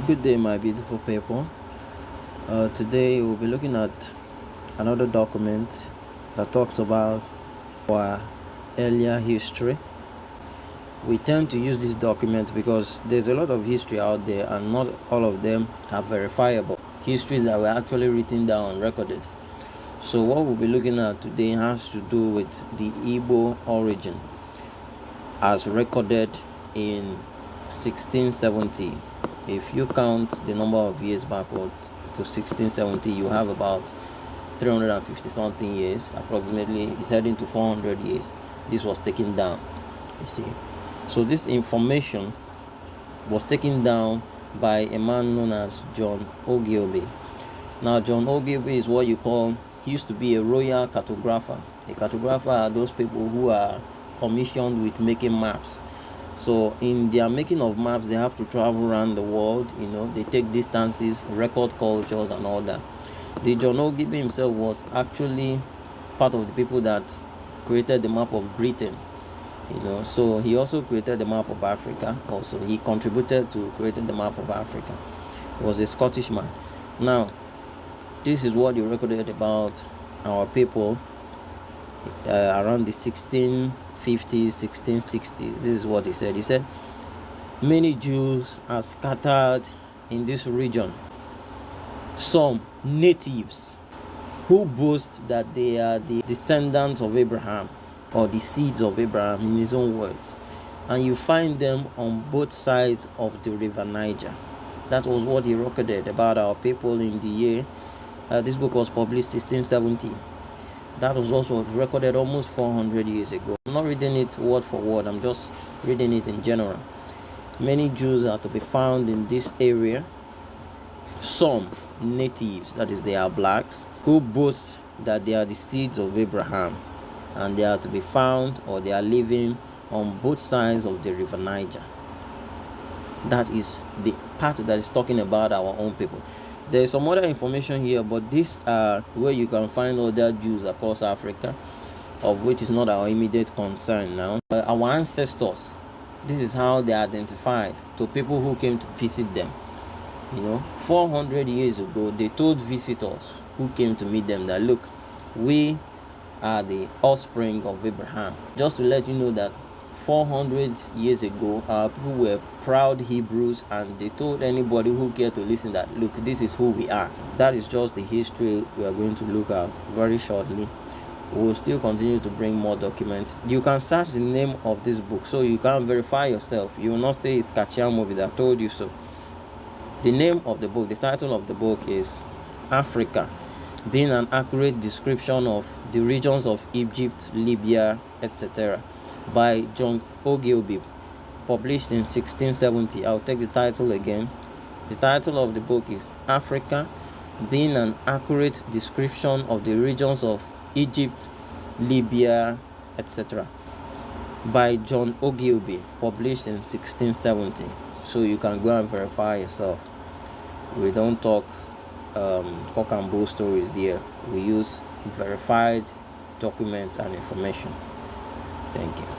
Good day, my beautiful people. Today we'll be looking at another document that talks about our earlier history. We tend to use this document because there's a lot of history out there and not all of them are verifiable histories that were actually written down and recorded. So what we'll be looking at today has to do with the Igbo origin as recorded in 1670. If you count the number of years backward to 1670, you have about 350 something years, approximately. It's heading to 400 years. This was taken down, you see. So this information was taken down by a man known as John Ogilby. Now, John Ogilby is what you call, he used to be a royal cartographer. A cartographer are those people who are commissioned with making maps. So in their making of maps, they have to travel around the world, they take distances, record cultures and all that. The John Ogilby himself was actually part of the people that created the map of Britain, so he also created the map of Africa. Also, he contributed to creating the map of Africa. He was a Scottish man. Now, this is what he recorded about our people around the 1650s, 1660s. This is what he said. He said, many Jews are scattered in this region. Some natives who boast that they are the descendants of Abraham, or the seeds of Abraham in his own words. And you find them on both sides of the river Niger. That was what he recorded about our people in the year. This book was published 1670. That was also recorded almost 400 years ago. I'm not reading it word for word, I'm just reading it in general. Many Jews are to be found in this area. Some natives, that is, they are blacks, who boast that they are the seeds of Abraham, and they are to be found, or they are living on both sides of the river Niger. That is the part that is talking about our own people. There is some other information here, but these are where you can find other Jews across Africa, of which is not our immediate concern now. Our ancestors, this is how they identified to people who came to visit them. 400 years ago, they told visitors who came to meet them that, look, we are the offspring of Abraham. Just to let you know that 400 years ago, our people were proud Hebrews, and they told anybody who cared to listen that, look, this is who we are. That is just the history we are going to look at very shortly. We will still continue to bring more documents. You can search the name of this book so you can verify yourself. You will not say it's Kachi Amobi that told you so. The name of the book, the title of the book is Africa, being an accurate description of the regions of Egypt, Libya, etc. by John Ogilby, published in 1670. I'll take the title again. The title of the book is Africa, being an accurate description of the regions of Egypt, Libya, etc. by John Ogilby, published in 1670. So you can go and verify yourself. We don't talk cock and bull stories here. We use verified documents and information. Thank you.